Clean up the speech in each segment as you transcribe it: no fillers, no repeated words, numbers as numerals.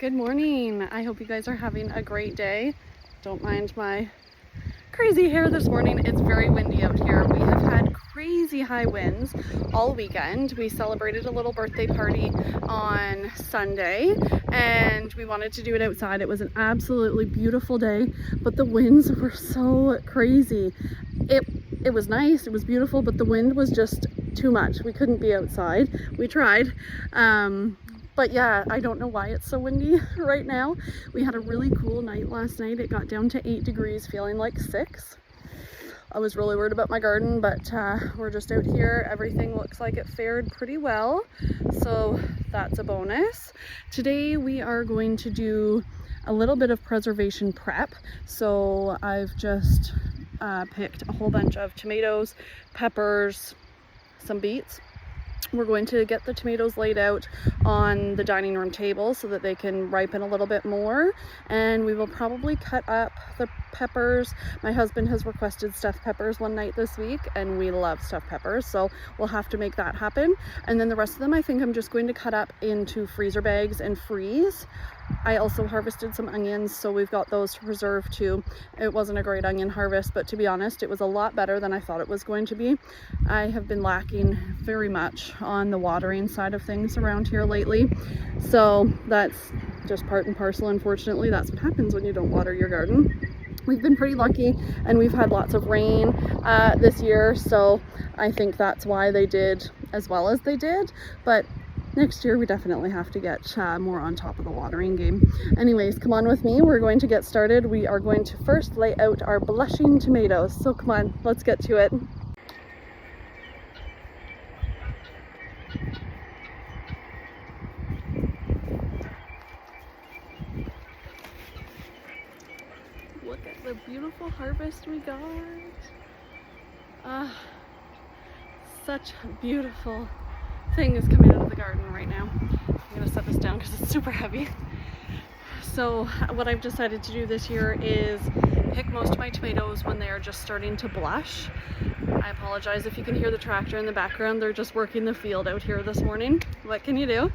Good morning. I hope you guys are having a great day. Don't mind my crazy hair this morning. It's very windy out here. We have had crazy high winds all weekend. We celebrated a little birthday party on Sunday and we wanted to do it outside. It was an absolutely beautiful day, but the winds were so crazy. It was nice, it was beautiful, but the wind was just too much. We couldn't be outside. We tried. But yeah, I don't know why it's so windy right now. We had a really cool night last night. It got down to 8 degrees, feeling like 6. I was really worried about my garden, but we're just out here. Everything looks like it fared pretty well, so that's a bonus. Today we are going to do a little bit of preservation prep. So I've just picked a whole bunch of tomatoes, peppers, some beets. We're going to get the tomatoes laid out on the dining room table so that they can ripen a little bit more, and we will probably cut up the peppers. My husband has requested stuffed peppers one night this week and we love stuffed peppers, so we'll have to make that happen. And then the rest of them I think I'm just going to cut up into freezer bags and freeze. I also harvested some onions, so we've got those to preserve too. It wasn't a great onion harvest, but to be honest, it was a lot better than I thought it was going to be. I have been lacking very much on the watering side of things around here lately. So that's just part and parcel. Unfortunately, that's what happens when you don't water your garden. We've been pretty lucky and we've had lots of rain this year, so I think that's why they did as well as they did. But next year we definitely have to get more on top of the watering game. Anyways, come on with me. We're going to get started. We are going to first lay out our blushing tomatoes. So come on, let's get to it. Look at the beautiful harvest we got. Such beautiful thing is coming out of the garden right now. I'm gonna set this down because it's super heavy. So what I've decided to do this year is pick most of my tomatoes when they are just starting to blush. I apologize if you can hear the tractor in the background. They're just working the field out here this morning. What can you do?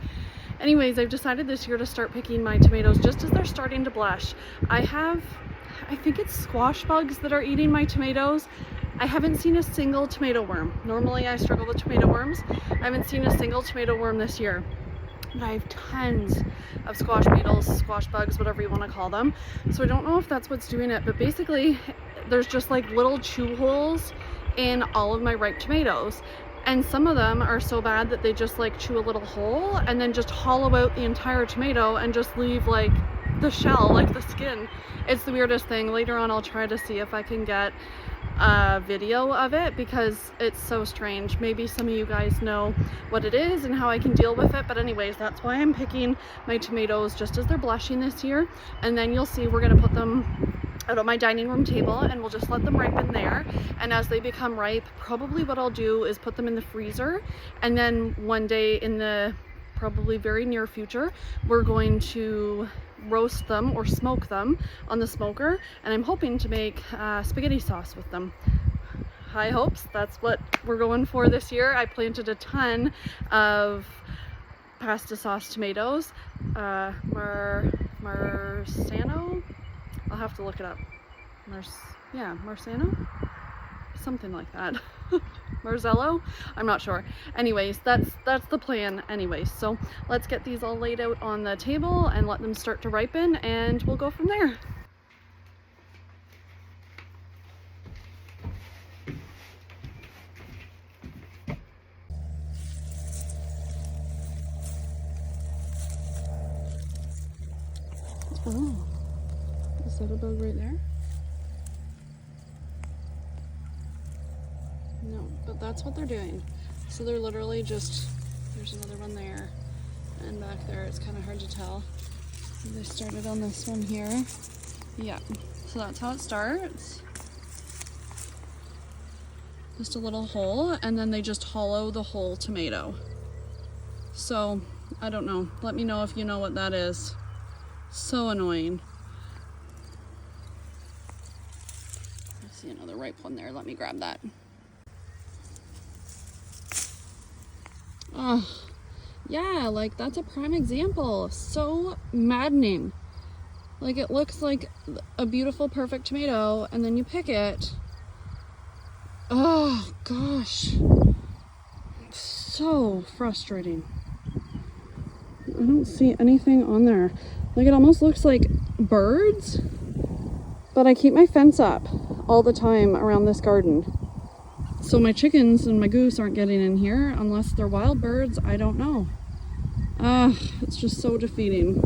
Anyways, I've decided this year to start picking my tomatoes just as they're starting to blush. I think it's squash bugs that are eating my tomatoes. I haven't seen a single tomato worm. Normally I struggle with tomato worms. I haven't seen a single tomato worm this year. But I have tons of squash beetles, squash bugs, whatever you want to call them. So I don't know if that's what's doing it, but basically there's just like little chew holes in all of my ripe tomatoes. And some of them are so bad that they just like chew a little hole and then just hollow out the entire tomato and just leave like the shell, like the skin. It's the weirdest thing. Later on I'll try to see if I can get a video of it because it's so strange. Maybe some of you guys know what it is and how I can deal with it, but anyways, that's why I'm picking my tomatoes just as they're blushing this year. And then you'll see we're gonna put them out on my dining room table and we'll just let them ripen there, and as they become ripe, probably what I'll do is put them in the freezer, and then one day in the probably very near future we're going to roast them or smoke them on the smoker, and I'm hoping to make spaghetti sauce with them. High hopes. That's what we're going for this year. I planted a ton of pasta sauce tomatoes. Marsano? I'll have to look it up. Marsano? Something like that. Marzello? I'm not sure. Anyways, that's the plan anyways. So let's get these all laid out on the table and let them start to ripen, and we'll go from there. Oh, is that a bug right there? No, but that's what they're doing. So they're literally just, there's another one there, and back there it's kind of hard to tell. They started on this one here. Yeah, so that's how it starts. Just a little hole, and then they just hollow the whole tomato. So, I don't know. Let me know if you know what that is. So annoying. I see another ripe one there. Let me grab that. Oh, Yeah, like that's a prime example. So maddening. Like it looks like a beautiful, perfect tomato, and then you pick it. Oh gosh. So frustrating. I don't see anything on there. Like it almost looks like birds, but I keep my fence up all the time around this garden. So my chickens and my goose aren't getting in here unless they're wild birds. I don't know. It's just so defeating.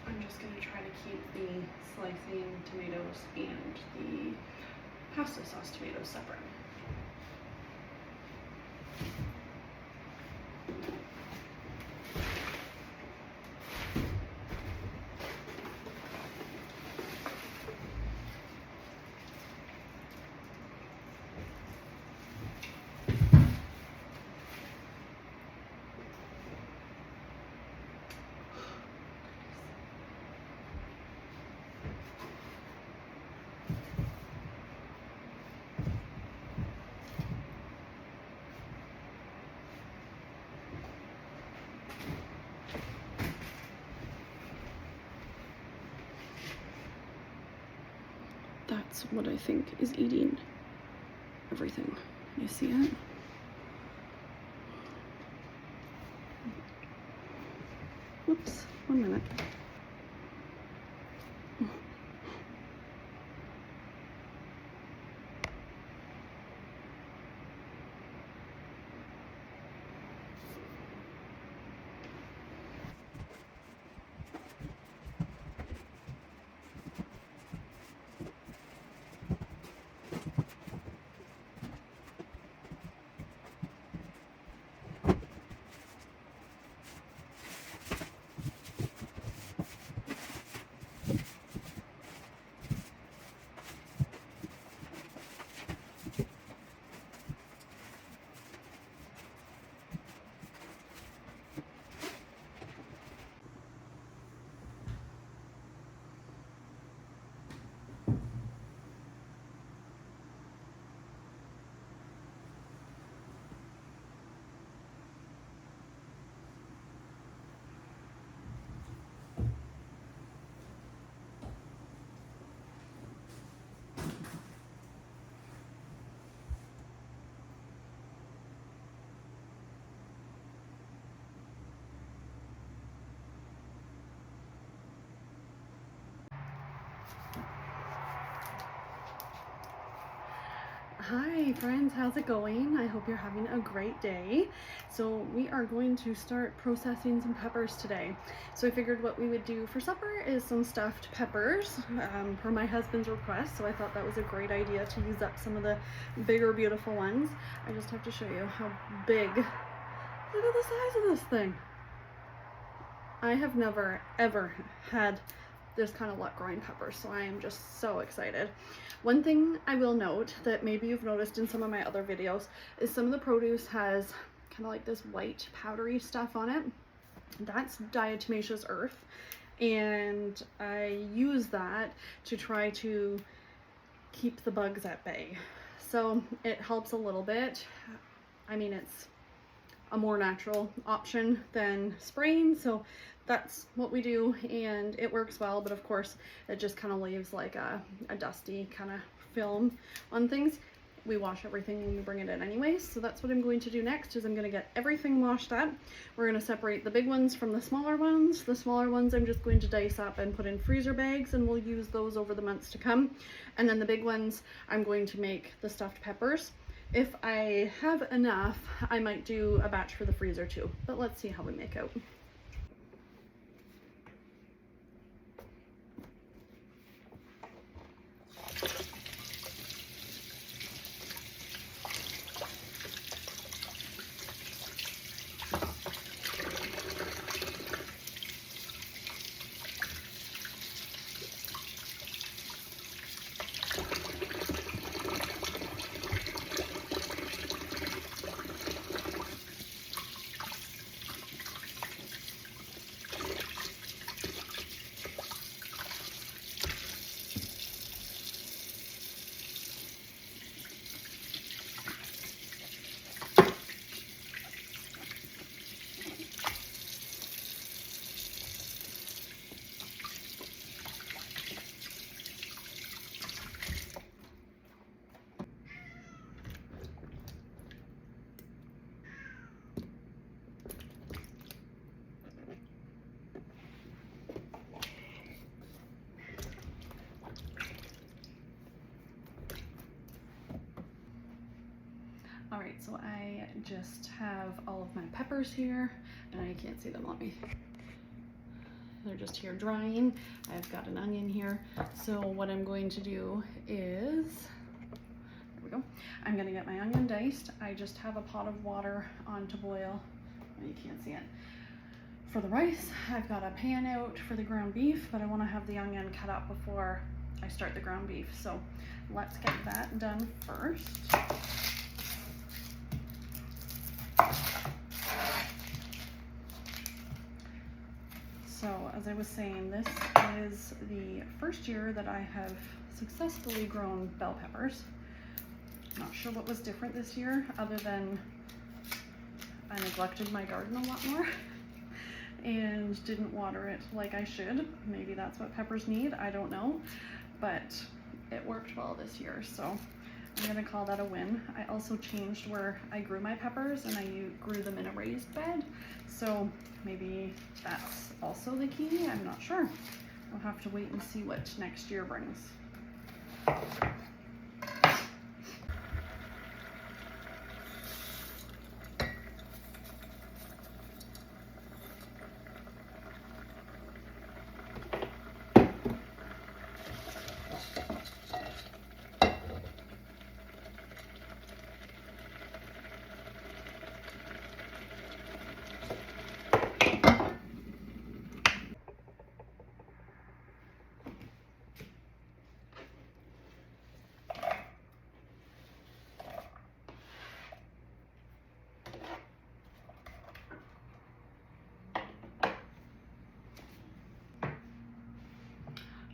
I'm just going to try to keep the slicing tomatoes and the pasta sauce tomatoes separate. That's what I think is eating everything. You see it? Whoops, 1 minute. Hi friends, how's it going? I hope you're having a great day. So we are going to start processing some peppers today. So I figured what we would do for supper is some stuffed peppers per my husband's request. So I thought that was a great idea to use up some of the bigger, beautiful ones. I just have to show you how big. Look at the size of this thing. I have never ever had this kind of luck growing peppers, so I am just so excited. One thing I will note that maybe you've noticed in some of my other videos is some of the produce has kind of like this white powdery stuff on it. That's diatomaceous earth, and I use that to try to keep the bugs at bay. So it helps a little bit. I mean, it's a more natural option than spraying, so that's what we do, and it works well, but of course it just kind of leaves like a dusty kind of film on things. We wash everything when we bring it in anyways, so that's what I'm going to do next. Is I'm going to get everything washed up. We're going to separate the big ones from the smaller ones. The smaller ones I'm just going to dice up and put in freezer bags, and we'll use those over the months to come. And then the big ones I'm going to make the stuffed peppers. If I have enough, I might do a batch for the freezer too, but let's see how we make out. All right, so I just have all of my peppers here, and I can't see them, they're just here drying. I've got an onion here. So what I'm going to do is, there we go. I'm gonna get my onion diced. I just have a pot of water on to boil. You can't see it. For the rice, I've got a pan out for the ground beef, but I wanna have the onion cut up before I start the ground beef. So let's get that done first. So as I was saying, this is the first year that I have successfully grown bell peppers. Not sure what was different this year, other than I neglected my garden a lot more and didn't water it like I should. Maybe that's what peppers need, I don't know, but it worked well this year, so I'm gonna call that a win. I also changed where I grew my peppers, and I grew them in a raised bed, so maybe that's also the key. I'm not sure. We'll have to wait and see what next year brings.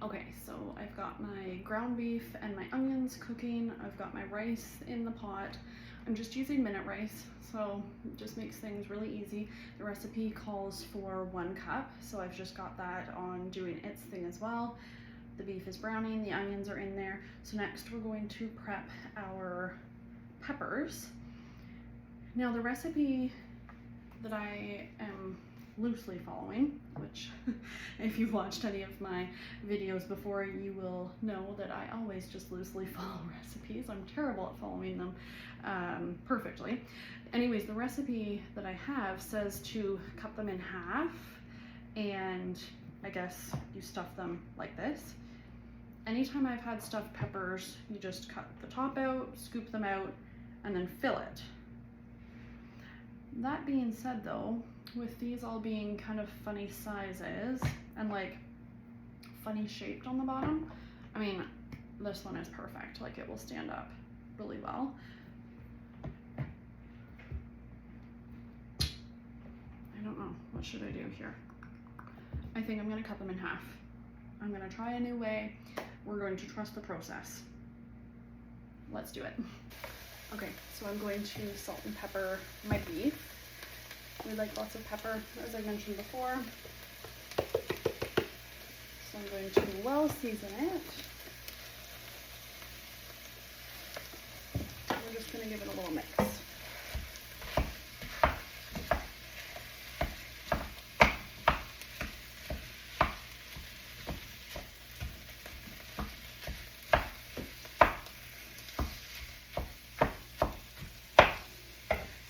Okay, so I've got my ground beef and my onions cooking. I've got my rice in the pot. I'm just using minute rice, so it just makes things really easy. The recipe calls for 1 cup, so I've just got that on doing its thing as well. The beef is browning, the onions are in there. So next we're going to prep our peppers. Now the recipe that I am loosely following, which if you've watched any of my videos before, you will know that I always just loosely follow recipes. I'm terrible at following them perfectly. Anyways, the recipe that I have says to cut them in half, and I guess you stuff them like this. Anytime I've had stuffed peppers, you just cut the top out, scoop them out, and then fill it. That being said though, with these all being kind of funny sizes and like funny shaped on the bottom, I mean, this one is perfect. Like, it will stand up really well. I don't know, what should I do here? I think I'm gonna cut them in half. I'm gonna try a new way. We're going to trust the process. Let's do it. Okay, so I'm going to salt and pepper my beef. We like lots of pepper, as I mentioned before. So I'm going to well season it. We're just gonna give it a little mix.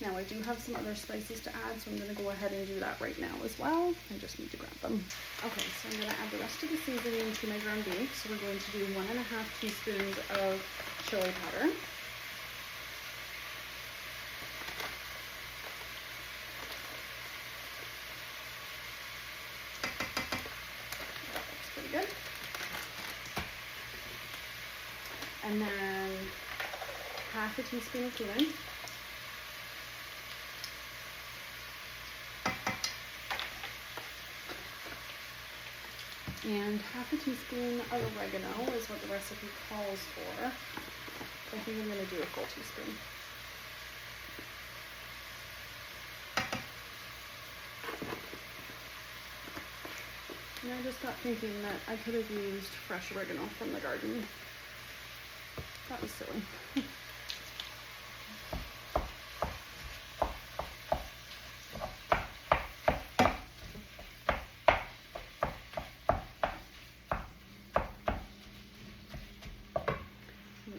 Now I do have some other spices to add, so I'm going to go ahead and do that right now as well. I just need to grab them. Okay, so I'm going to add the rest of the seasoning to my ground beef. So we're going to do 1.5 teaspoons of chili powder. That looks pretty good. And then 1/2 teaspoon of cumin. And 1/2 teaspoon of oregano is what the recipe calls for. I think I'm going to do a full teaspoon. And I just got thinking that I could have used fresh oregano from the garden. That was silly.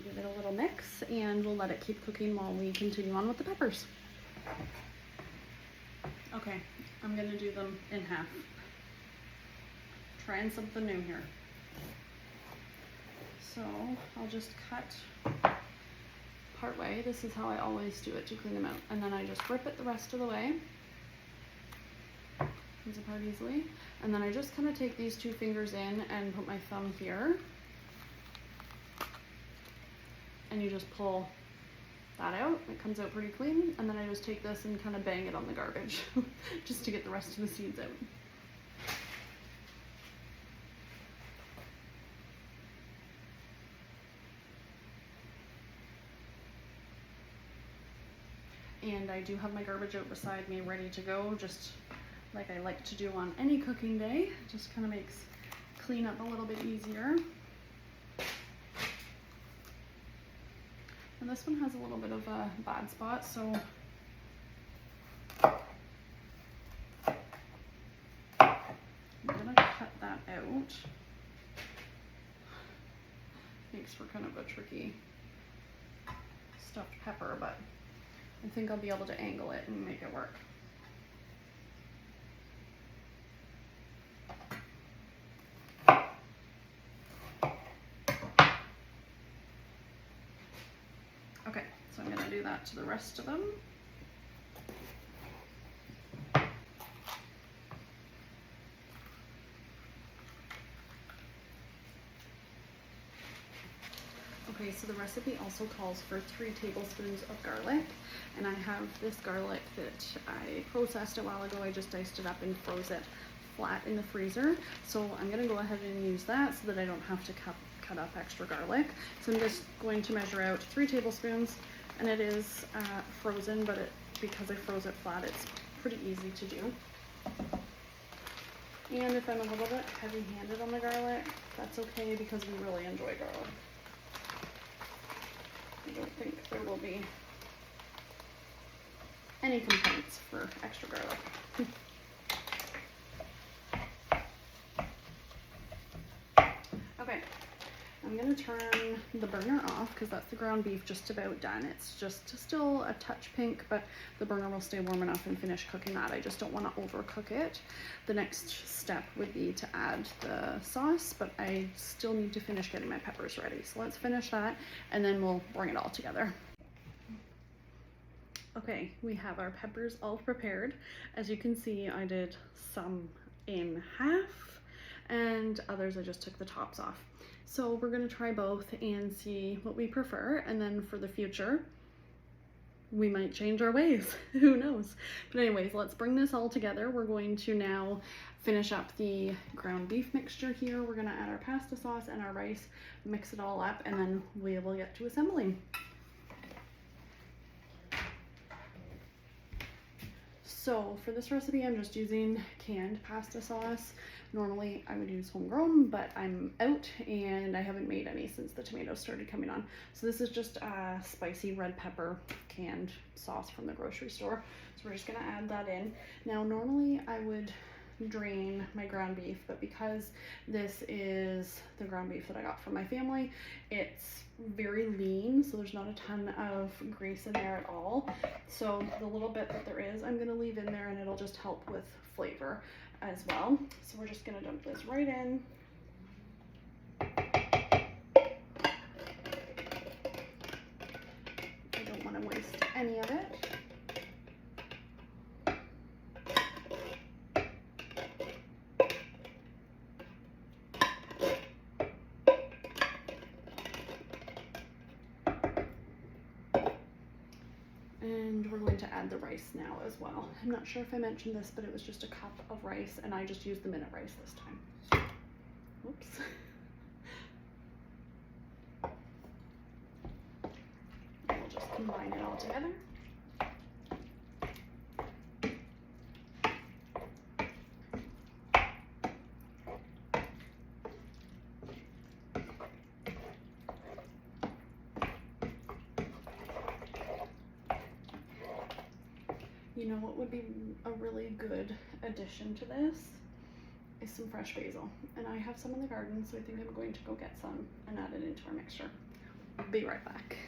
Give it a little mix and we'll let it keep cooking while we continue on with the peppers. Okay, I'm gonna do them in half. Trying something new here. So I'll just cut part way. This is how I always do it to clean them out. And then I just rip it the rest of the way. Comes apart easily. And then I just kind of take these 2 fingers in and put my thumb here. And you just pull that out. It comes out pretty clean. And then I just take this and kind of bang it on the garbage just to get the rest of the seeds out. And I do have my garbage out beside me ready to go, just like I like to do on any cooking day. It just kind of makes cleanup a little bit easier. And this one has a little bit of a bad spot, so I'm gonna cut that out. Makes for kind of a tricky stuffed pepper, but I think I'll be able to angle it and make it work. Okay, so I'm gonna do that to the rest of them. Okay, so the recipe also calls for 3 tablespoons of garlic, and I have this garlic that I processed a while ago. I just diced it up and froze it flat in the freezer. So I'm gonna go ahead and use that so that I don't have to cut up extra garlic. So I'm just going to measure out 3 tablespoons, and it is frozen, but because I froze it flat, it's pretty easy to do. And if I'm a little bit heavy-handed on the garlic, that's okay because we really enjoy garlic. I don't think there will be any complaints for extra garlic. Okay, I'm gonna turn the burner off because that's the ground beef just about done. It's just still a touch pink, but the burner will stay warm enough and finish cooking that. I just don't want to overcook it. The next step would be to add the sauce, but I still need to finish getting my peppers ready. So let's finish that and then we'll bring it all together. Okay, we have our peppers all prepared. As you can see, I did some in half and others I just took the tops off. So we're gonna try both and see what we prefer, and then for the future, we might change our ways. Who knows? But anyways, let's bring this all together. We're going to now finish up the ground beef mixture here. We're gonna add our pasta sauce and our rice, mix it all up, and then we will get to assembling. So for this recipe, I'm just using canned pasta sauce. Normally I would use homegrown, but I'm out and I haven't made any since the tomatoes started coming on. So this is just a spicy red pepper canned sauce from the grocery store. So we're just gonna add that in. Now normally I would drain my ground beef, but because this is the ground beef that I got from my family, it's very lean, so there's not a ton of grease in there at all. So the little bit that there is, I'm gonna leave in there, and it'll just help with flavor as well. So we're just gonna dump this right in. I don't want to waste any of it. And we're going to add the rice now as well. I'm not sure if I mentioned this, but it was just a cup of rice, and I just used the minute rice this time. Oops. We'll just combine it all together. You know what would be a really good addition to this is some fresh basil. And I have some in the garden, so I think I'm going to go get some and add it into our mixture. Be right back.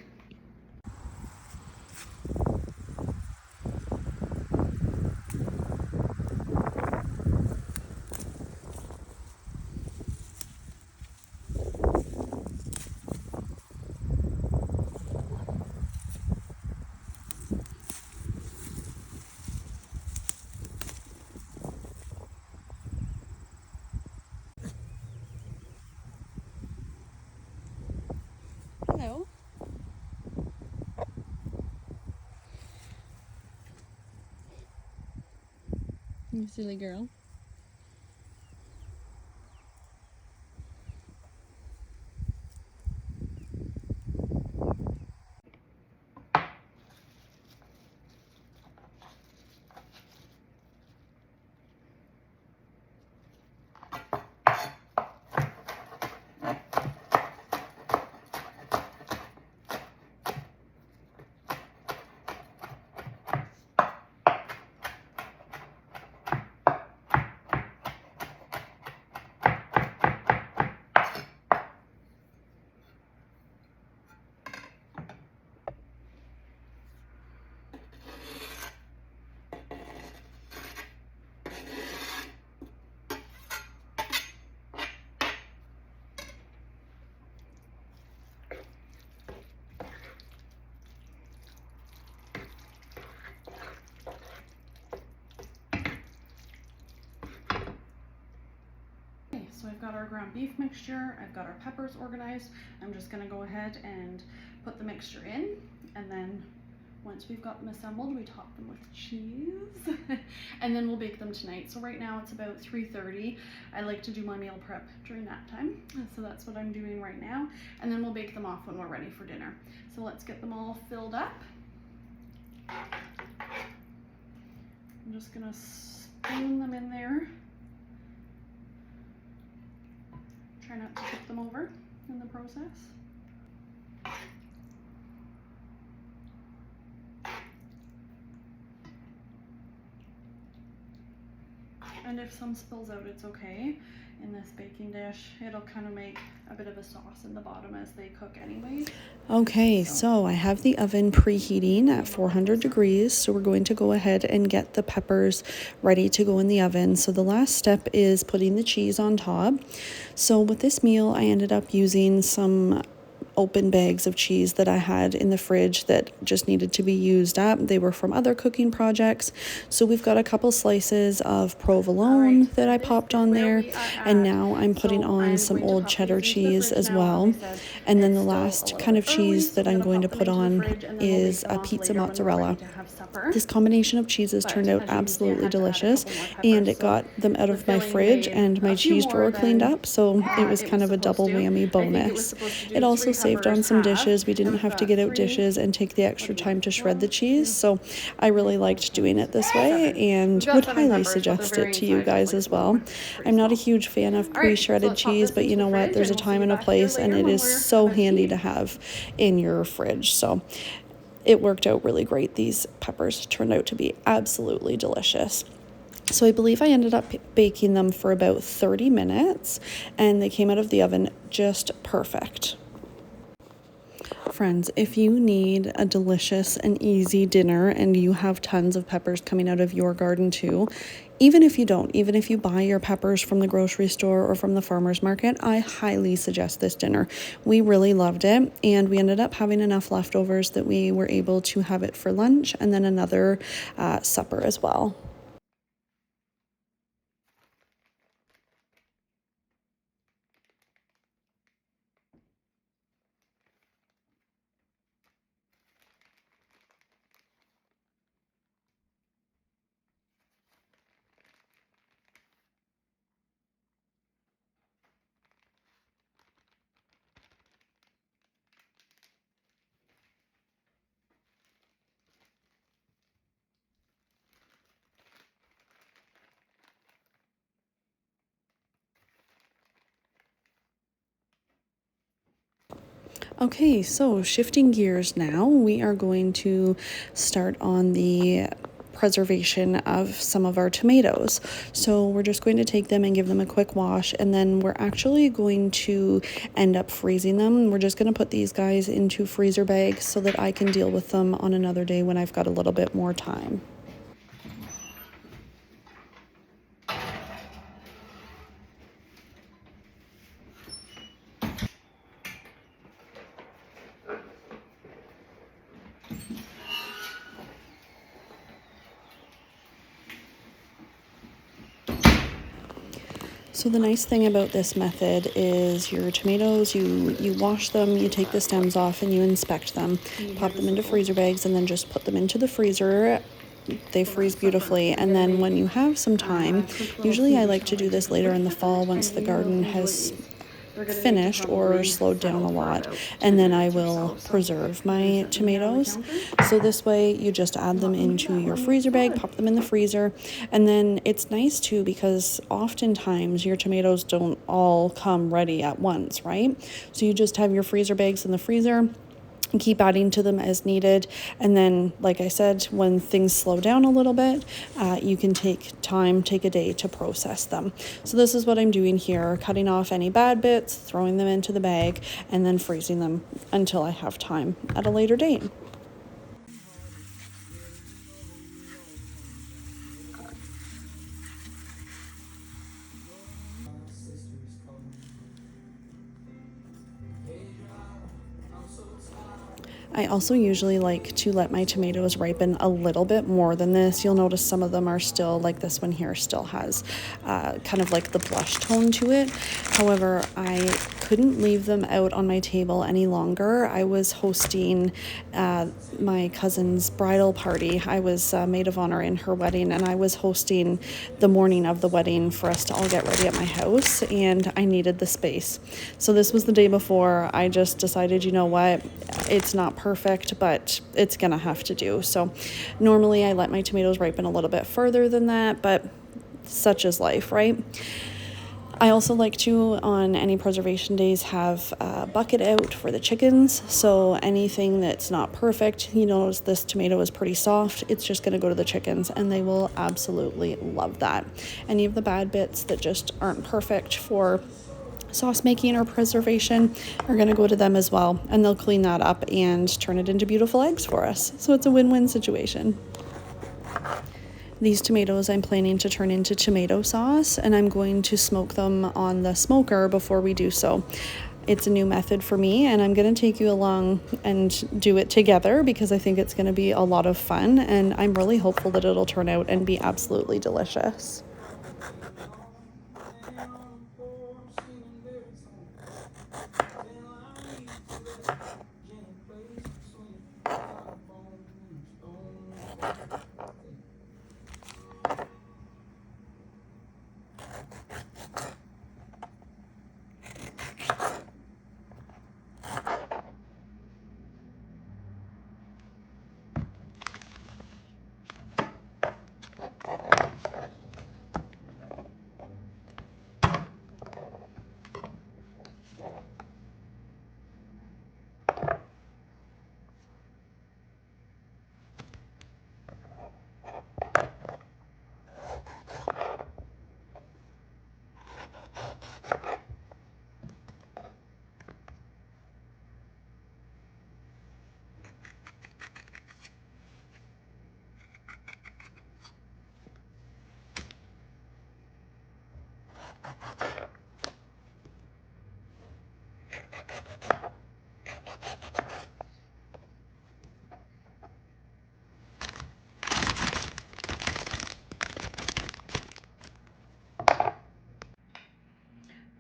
Hello. You silly girl. So I've got our ground beef mixture, I've got our peppers organized. I'm just gonna go ahead and put the mixture in, and then once we've got them assembled, we top them with cheese and then we'll bake them tonight. So right now it's about 3:30. I like to do my meal prep during that time, so that's what I'm doing right now, and then we'll bake them off when we're ready for dinner. So let's get them all filled up. I'm just gonna spoon them in there. Try not to tip them over in the process. And if some spills out, it's okay. In this baking dish, it'll kind of make a bit of a sauce in the bottom as they cook anyway. Okay, so I have the oven preheating at 400 degrees. So we're going to go ahead and get the peppers ready to go in the oven. So the last step is putting the cheese on top. So with this meal, I ended up using some open bags of cheese that I had in the fridge that just needed to be used up. They were from other cooking projects. So we've got a couple slices of provolone that I popped on there, and now I'm putting on some old cheddar cheese as well. And then the last kind of cheese that I'm going to put on is a pizza mozzarella. This combination of cheeses turned out absolutely delicious, and it got them out of my fridge and my cheese drawer cleaned up, so it was kind of a double whammy bonus. It also saved on some dishes. We didn't have to get out dishes and take the extra time to shred the cheese, so I really liked doing it this way and would highly suggest it to you guys as well. I'm not a huge fan of pre-shredded cheese, but you know what, there's a time and a place, and it is so handy to have in your fridge. So it worked out really great. These peppers turned out to be absolutely delicious. So I believe I ended up baking them for about 30 minutes, and they came out of the oven just perfect. Friends, if you need a delicious and easy dinner and you have tons of peppers coming out of your garden too, even if you buy your peppers from the grocery store or from the farmer's market, I highly suggest this dinner. We really loved it, and we ended up having enough leftovers that we were able to have it for lunch and then another supper as well. Okay, so shifting gears now, we are going to start on the preservation of some of our tomatoes. So we're just going to take them and give them a quick wash, and then we're actually going to end up freezing them. We're just going to put these guys into freezer bags so that I can deal with them on another day when I've got a little bit more time. So the nice thing about this method is your tomatoes, you wash them, you take the stems off, and you inspect them, pop them into freezer bags, and then just put them into the freezer. They freeze beautifully, and then when you have some time, usually I like to do this later in the fall once the garden has finished or slowed down a lot, and then I will preserve my tomatoes. So this way you just add them into your freezer bag, pop them in the freezer, and then it's nice too because oftentimes your tomatoes don't all come ready at once, right? So you just have your freezer bags in the freezer and keep adding to them as needed, and then like I said, when things slow down a little bit, you can take a day to process them. So this is what I'm doing here, cutting off any bad bits, throwing them into the bag, and then freezing them until I have time at a later date. I also usually like to let my tomatoes ripen a little bit more than this. You'll notice some of them are still, like this one here, still has kind of like the blush tone to it. However, I couldn't leave them out on my table any longer. I was hosting my cousin's bridal party. I was maid of honor in her wedding, and I was hosting the morning of the wedding for us to all get ready at my house, and I needed the space. So this was the day before. I just decided, you know what, it's not perfect, but it's gonna have to do. So normally I let my tomatoes ripen a little bit further than that, but such is life, right? I also like to, on any preservation days, have a bucket out for the chickens. So anything that's not perfect, you notice this tomato is pretty soft, it's just going to go to the chickens, and they will absolutely love that. Any of the bad bits that just aren't perfect for sauce making or preservation are going to go to them as well, and they'll clean that up and turn it into beautiful eggs for us. So it's a win-win situation. These tomatoes I'm planning to turn into tomato sauce, and I'm going to smoke them on the smoker before we do so. It's a new method for me, and I'm going to take you along and do it together because I think it's going to be a lot of fun, and I'm really hopeful that it'll turn out and be absolutely delicious.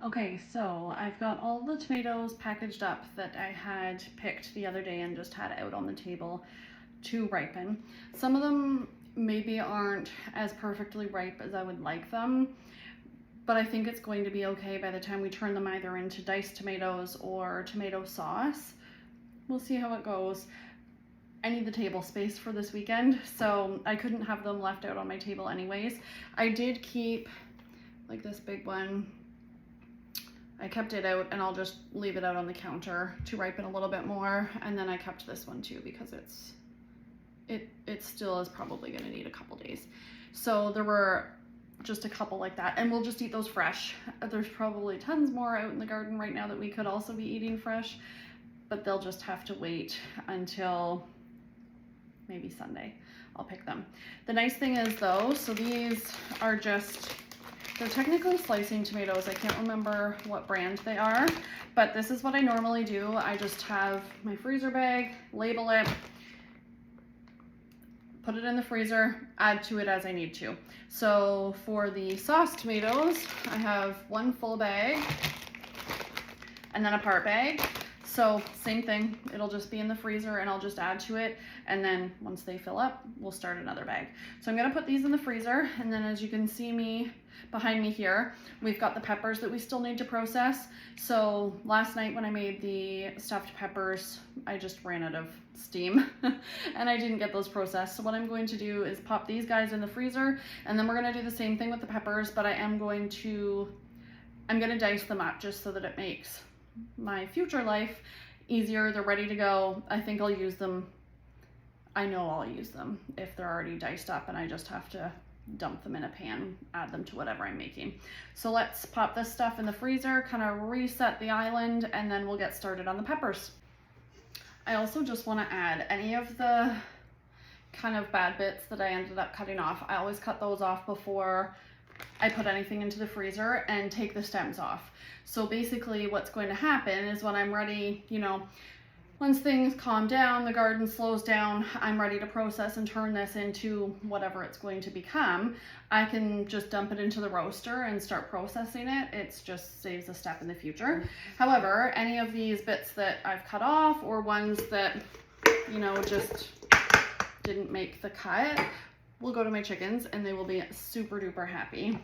Okay, so I've got all the tomatoes packaged up that I had picked the other day and just had out on the table to ripen. Some of them maybe aren't as perfectly ripe as I would like them, but I think it's going to be okay by the time we turn them either into diced tomatoes or tomato sauce. We'll see how it goes. I need the table space for this weekend, so I couldn't have them left out on my table anyways. I did keep like this big one. I kept it out, and I'll just leave it out on the counter to ripen a little bit more. And then I kept this one too because it still is probably going to need a couple days. So there were just a couple like that, and we'll just eat those fresh. There's probably tons more out in the garden right now that we could also be eating fresh, but they'll just have to wait until maybe Sunday. I'll pick them. The nice thing is though, so these are just, they're technically slicing tomatoes. I can't remember what brand they are, but this is what I normally do. I just have my freezer bag, label it, put it in the freezer, add to it as I need to. So for the sauce tomatoes, I have one full bag and then a part bag. So same thing, it'll just be in the freezer and I'll just add to it. And then once they fill up, we'll start another bag. So I'm gonna put these in the freezer. And then as you can see behind me here, we've got the peppers that we still need to process. So last night when I made the stuffed peppers, I just ran out of steam and I didn't get those processed. So what I'm going to do is pop these guys in the freezer, and then we're gonna do the same thing with the peppers, but I'm gonna dice them up just so that it makes my future life easier. They're ready to go. I think I'll use them. I know I'll use them if they're already diced up and I just have to dump them in a pan, add them to whatever I'm making. So let's pop this stuff in the freezer, kind of reset the island, and then we'll get started on the peppers. I also just want to add any of the kind of bad bits that I ended up cutting off. I always cut those off before I put anything into the freezer and take the stems off. So basically what's going to happen is when I'm ready, once things calm down, the garden slows down, I'm ready to process and turn this into whatever it's going to become, I can just dump it into the roaster and start processing it. It just saves a step in the future. However, any of these bits that I've cut off or ones that, just didn't make the cut, will go to my chickens and they will be super duper happy.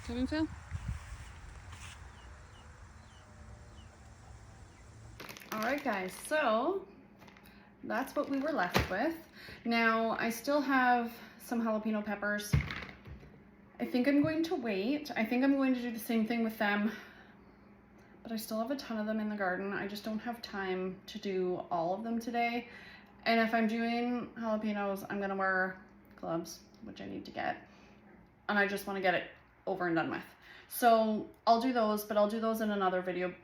Kevin Phil? Alright guys, so that's what we were left with. Now I still have some jalapeno peppers. I think I'm going to wait. I think I'm going to do the same thing with them, but I still have a ton of them in the garden. I just don't have time to do all of them today. And if I'm doing jalapenos, I'm gonna wear gloves, which I need to get. And I just wanna get it over and done with. So I'll do those, but I'll do those in another video,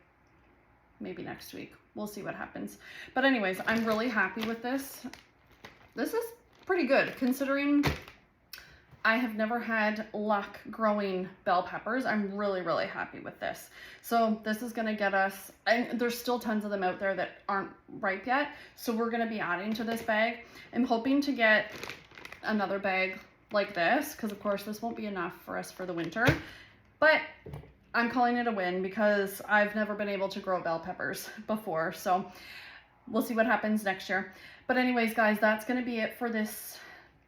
maybe next week. We'll see what happens. But anyways, I'm really happy with this. This is pretty good considering I have never had luck growing bell peppers. I'm really, really happy with this. So this is gonna get us, and there's still tons of them out there that aren't ripe yet. So we're gonna be adding to this bag. I'm hoping to get another bag like this, because of course this won't be enough for us for the winter. But I'm calling it a win because I've never been able to grow bell peppers before. So we'll see what happens next year. But anyways, guys, that's gonna be it for this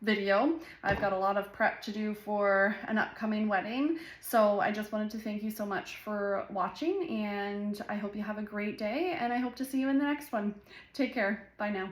video. I've got a lot of prep to do for an upcoming wedding. So I just wanted to thank you so much for watching, and I hope you have a great day, and I hope to see you in the next one. Take care. Bye now.